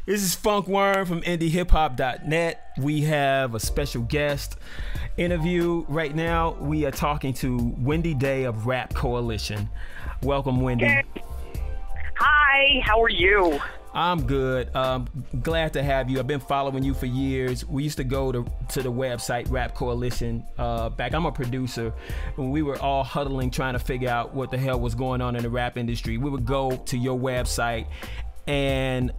This is Funkworm from indiehiphop.net. We have a special guest interview right now. We are talking to Wendy Day of Rap Coalition. Welcome, Wendy. Hey. Hi, how are you? I'm good. Glad to have you. I've been following you for years. We used to go to the website Rap Coalition back. I'm a producer. When we were all huddling trying to figure out what the hell was going on in the rap industry, we would go to your website and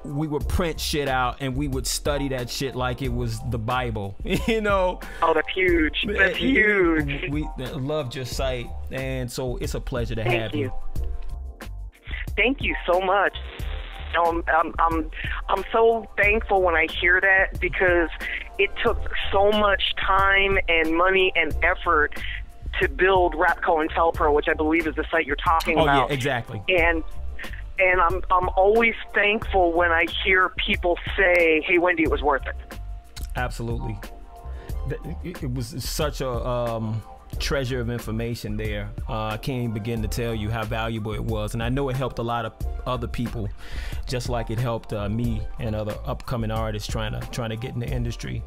we would print shit out and we would study that shit like it was the Bible, you know? Oh, that's huge. That's huge. We loved your site, and so it's a pleasure to have you. Thank you so much. I'm so thankful when I hear that, because it took so much time and money and effort to build Rap COINTELPRO, which I believe is the site you're talking about. Yeah, exactly. And I'm always thankful when I hear people say, "Hey, Wendy, it was worth it." Absolutely. It was such a treasure of information there. I can't even begin to tell you how valuable it was, and I know it helped a lot of other people, just like it helped me and other upcoming artists trying to get in the industry.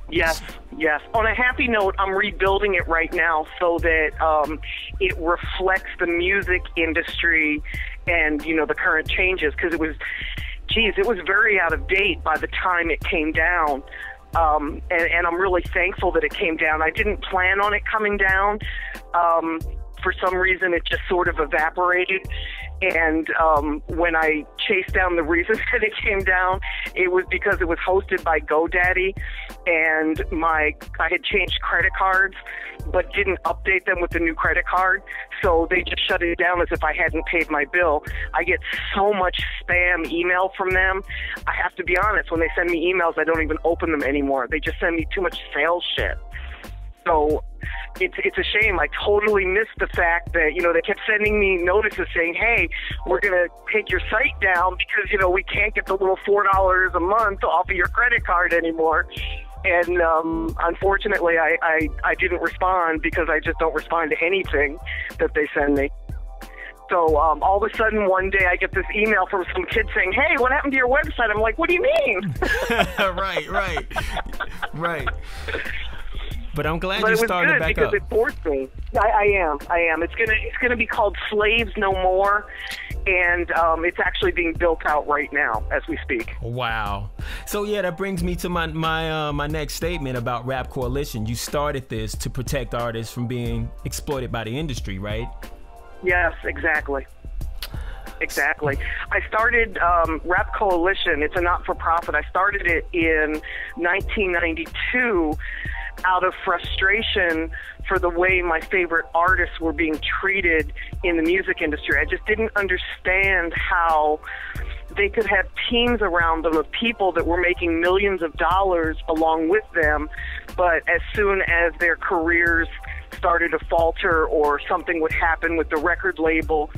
Yes, yes. On a happy note, I'm rebuilding it right now so that it reflects the music industry and, you know, the current changes, because it was very out of date by the time it came down. And I'm really thankful that it came down. I didn't plan on it coming down. For some reason, it just sort of evaporated. And when I chased down the reasons that it came down, it was because it was hosted by GoDaddy, and I had changed credit cards, but didn't update them with the new credit card. So they just shut it down as if I hadn't paid my bill. I get so much spam email from them. I have to be honest, when they send me emails, I don't even open them anymore. They just send me too much sales shit. So it's a shame. I totally missed the fact that, you know, they kept sending me notices saying, "Hey, we're going to take your site down because, you know, we can't get the little $4 a month off of your credit card anymore." And unfortunately, I didn't respond, because I just don't respond to anything that they send me. So all of a sudden, one day, I get this email from some kid saying, "Hey, what happened to your website?" I'm like, "What do you mean?" Right. But I'm glad you started back up. Because it forced me. I am. It's gonna be called Slaves No More, and it's actually being built out right now as we speak. Wow. So yeah, that brings me to my next statement about Rap Coalition. You started this to protect artists from being exploited by the industry, right? Yes, exactly. Exactly. I started Rap Coalition. It's a not-for-profit. I started it in 1992 out of frustration for the way my favorite artists were being treated in the music industry. I just didn't understand how they could have teams around them of people that were making millions of dollars along with them, but as soon as their careers started to falter or something would happen with the record label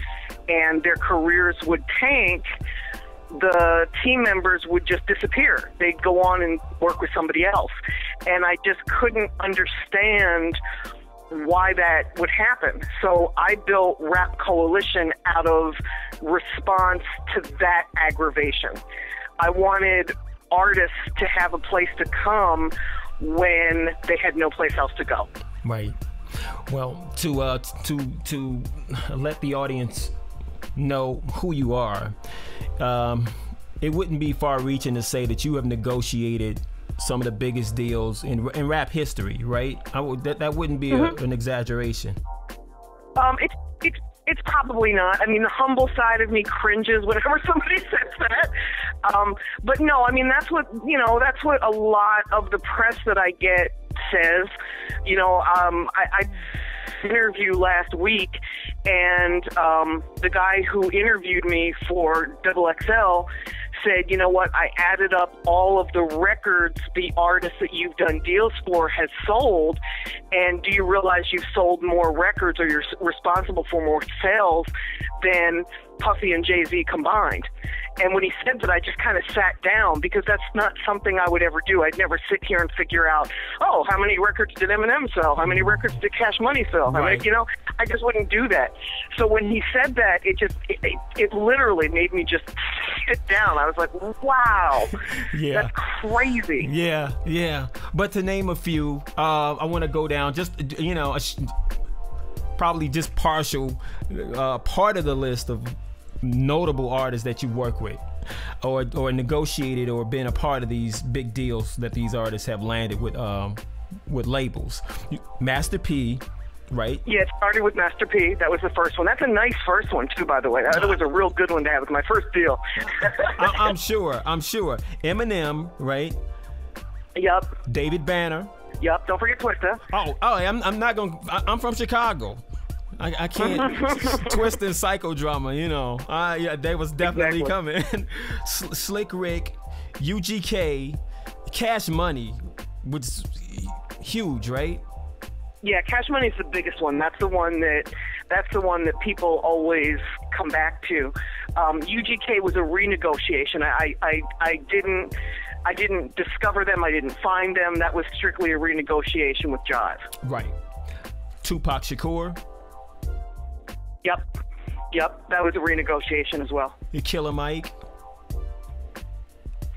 and their careers would tank, the team members would just disappear. They'd go on and work with somebody else. And I just couldn't understand why that would happen. So I built Rap Coalition out of response to that aggravation. I wanted artists to have a place to come when they had no place else to go. Right. Well, to let the audience know who you are, it wouldn't be far-reaching to say that you have negotiated some of the biggest deals in rap history, right? That wouldn't be an exaggeration. It's probably not. I mean, the humble side of me cringes whenever somebody says that. But no, I mean, that's what a lot of the press that I get says. You know, I interview last week, and the guy who interviewed me for XXL said, "You know what, I added up all of the records the artists that you've done deals for has sold, and do you realize you've sold more records, or you're responsible for more sales than Puffy and Jay-Z combined. And when he said that, I just kind of sat down, because that's not something I would ever do. I'd never sit here and figure out, oh, how many records did Eminem sell? How many records did Cash Money sell? Right. I mean, you know, I just wouldn't do that. So when he said that, it literally made me just sit down. I was like, wow, yeah, that's crazy. Yeah, yeah. But to name a few, I want to go down just, you know, probably just partial part of the list of notable artists that you work with, or negotiated, or been a part of these big deals that these artists have landed with labels. Master P, right? Yeah, it started with Master P. That was the first one. That's a nice first one too, by the way. That was a real good one to have. It was my first deal. I'm sure. Eminem, right? Yep. David Banner. Yep. Don't forget Twista. I'm not gonna. I'm from Chicago. I can't. Twist and psychodrama, you know. Yeah, they was definitely coming. Slick Rick, UGK, Cash Money was huge, right? Yeah, Cash Money is the biggest one. That's the one that people always come back to. UGK was a renegotiation. I didn't discover them. I didn't find them. That was strictly a renegotiation with Jive. Right. Tupac Shakur. Yep, that was a renegotiation as well. You Killer Mike.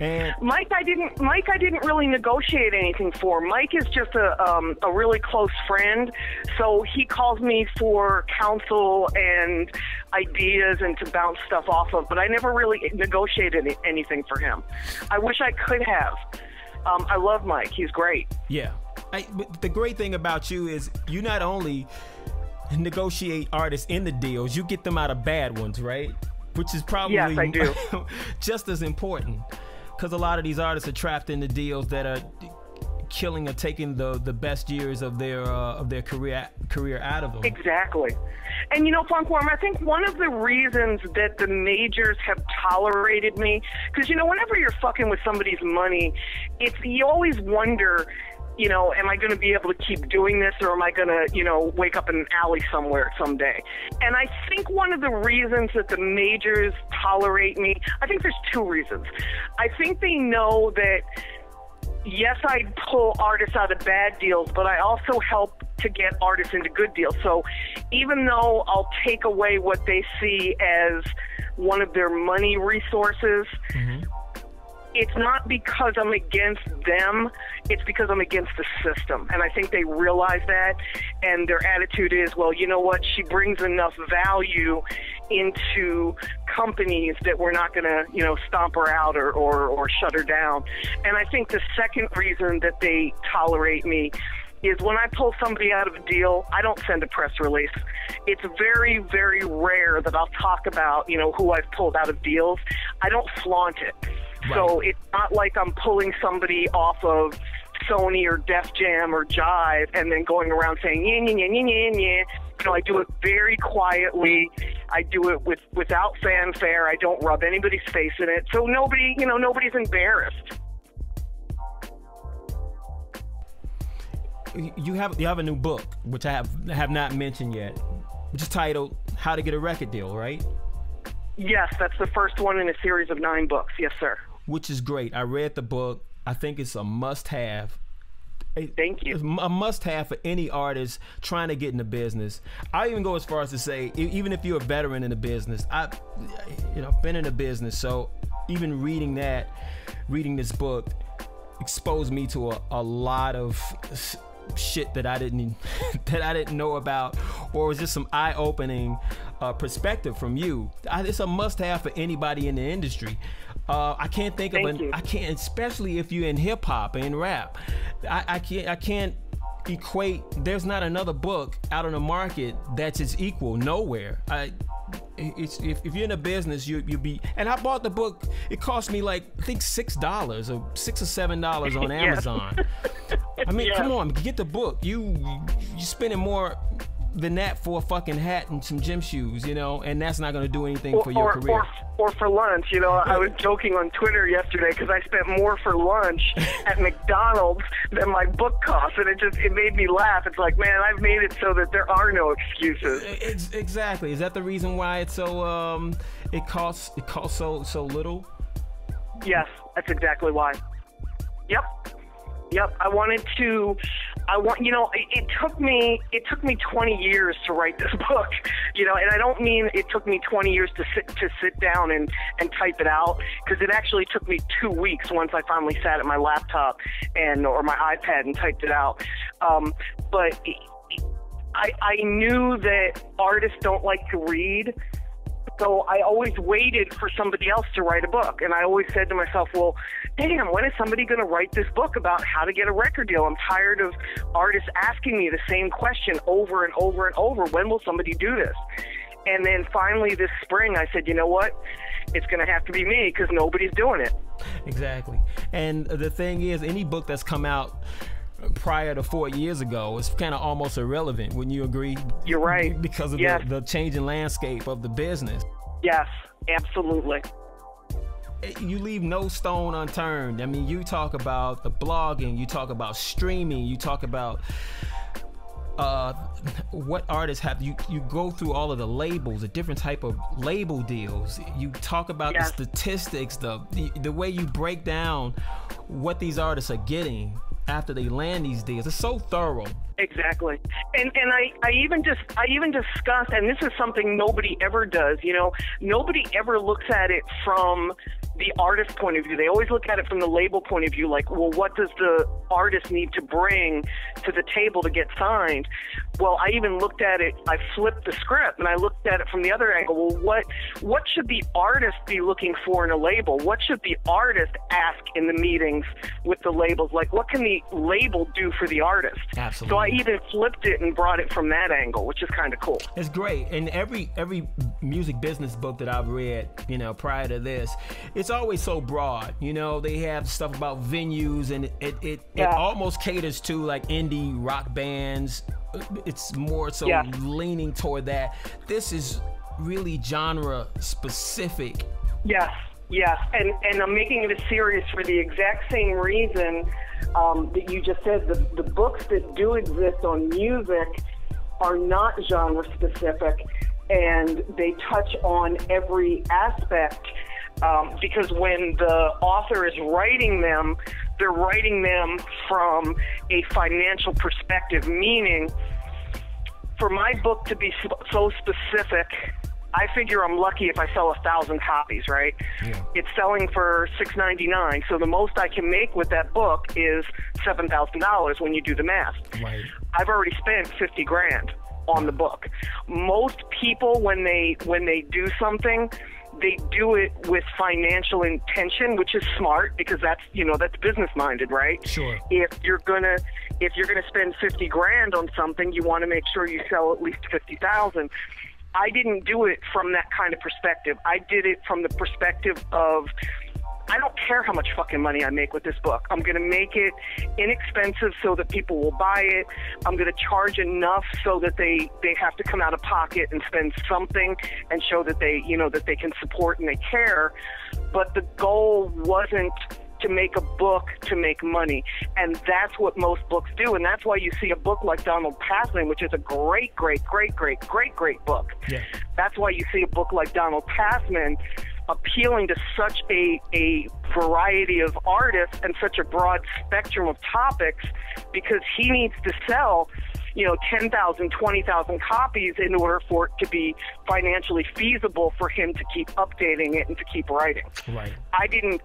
And Mike, I didn't really negotiate anything for. Mike is just a really close friend, so he calls me for counsel and ideas and to bounce stuff off of, but I never really negotiated anything for him. I wish I could have. I love Mike. He's great. Yeah. But the great thing about you is you not only negotiate artists in the deals, you get them out of bad ones, right? Which is probably, yes, I do. just as important, because a lot of these artists are trapped in the deals that are killing or taking the best years of their career out of them. Exactly. And you know, Funkworm, I think one of the reasons that the majors have tolerated me, because you know, whenever you're fucking with somebody's money, you always wonder, you know, am I going to be able to keep doing this, or am I going to, you know, wake up in an alley somewhere someday? And I think one of the reasons that the majors tolerate me, I think there's two reasons. I think they know that, yes, I pull artists out of bad deals, but I also help to get artists into good deals. So even though I'll take away what they see as one of their money resources, it's not because I'm against them, it's because I'm against the system. And I think they realize that, and their attitude is, well, you know what, she brings enough value into companies that we're not going to, you know, stomp her out or shut her down. And I think the second reason that they tolerate me is when I pull somebody out of a deal, I don't send a press release. It's very, very rare that I'll talk about, you know, who I've pulled out of deals. I don't flaunt it. Right. So it's not like I'm pulling somebody off of Sony or Def Jam or Jive and then going around saying, yeah, yeah, yeah, yeah, yeah. You know, I do it very quietly. I do it without fanfare. I don't rub anybody's face in it. So nobody, you know, nobody's embarrassed. You have a new book, which I have not mentioned yet, which is titled How to Get a Record Deal, right? Yes, that's the first one in a series of 9 books. Yes, sir. Which is great. I read the book. I think it's a must-have. Thank you. It's a must-have for any artist trying to get in the business. I even go as far as to say, even if you're a veteran in the business, I've been in the business, so even reading this book exposed me to a lot of shit that I didn't know about, or was just some eye-opening perspective from you. It's a must-have for anybody in the industry. I can't think of I can't, especially if you're in hip hop and rap. I can't equate. There's not another book out on the market that's its equal. Nowhere. If you're in a business, you be. And I bought the book. It cost me like I think $6 or $6 or $7 on Amazon. I mean, come on, get the book. You spending more than that for a fucking hat and some gym shoes, you know, and that's not going to do anything for your career. Or for lunch, you know. I was joking on Twitter yesterday because I spent more for lunch at McDonald's than my book cost, and it made me laugh. It's like, man, I've made it so that there are no excuses. Exactly. Is that the reason why it's so it costs so little? Yes, that's exactly why. Yep. You know, it took me 20 years to write this book, you know, and I don't mean it took me 20 years to sit down and type it out, because it actually took me 2 weeks once I finally sat at my laptop or my iPad and typed it out. But I knew that artists don't like to read. So I always waited for somebody else to write a book. And I always said to myself, well, damn, when is somebody going to write this book about how to get a record deal? I'm tired of artists asking me the same question over and over and over. When will somebody do this? And then finally this spring, I said, you know what? It's going to have to be me, because nobody's doing it. Exactly. And the thing is, any book that's come out prior to 4 years ago is kind of almost irrelevant. Wouldn't you agree? You're right. Because of the changing landscape of the business. Yes, absolutely. You leave no stone unturned. I mean, you talk about the blogging, you talk about streaming, you talk about what artists have. You go through all of the labels, the different type of label deals. You talk about the statistics, the way you break down what these artists are getting after they land these deals. It's so thorough. Exactly. And I even discussed, and this is something nobody ever does, you know, nobody ever looks at it from the artist point of view. They always look at it from the label point of view, like, well, what does the artist need to bring to the table to get signed? Well, I even looked at it, I flipped the script, and I looked at it from the other angle. Well, what should the artist be looking for in a label? What should the artist ask in the meetings with the labels? Like, what can the label do for the artist? Absolutely. So I even flipped it and brought it from that angle, which is kind of cool. It's great. And every music business book that I've read, you know, prior to this, it's always so broad. You know, they have stuff about venues, and it almost caters to like indie rock bands. It's more so leaning toward that. This is really genre specific. Yes, and I'm making it a series for the exact same reason that you just said. The books that do exist on music are not genre specific, and they touch on every aspect, because when the author is writing them, they're writing them from a financial perspective, meaning for my book to be so specific, I figure I'm lucky if I sell 1,000 copies, right? Yeah. It's selling for $6.99, so the most I can make with that book is $7,000 when you do the math. Right. I've already spent $50,000 on the book. Most people, when they do something, they do it with financial intention, which is smart, because that's business minded, right? Sure. If you're gonna spend $50,000 on something, you want to make sure you sell at least 50,000. I didn't do it from that kind of perspective. I did it from the perspective of, I don't care how much fucking money I make with this book. I'm going to make it inexpensive so that people will buy it. I'm going to charge enough so that they have to come out of pocket and spend something and show that they can support and they care. But the goal wasn't to make a book to make money. And that's what most books do. And that's why you see a book like Donald Passman, which is a great book. Yeah. That's why you see a book like Donald Passman appealing to such a variety of artists and such a broad spectrum of topics, because he needs to sell 10,000, 20,000 copies in order for it to be financially feasible for him to keep updating it and to keep writing. Right. I didn't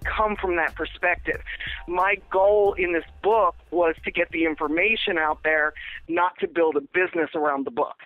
come from that perspective. My goal in this book was to get the information out there, not to build a business around the book.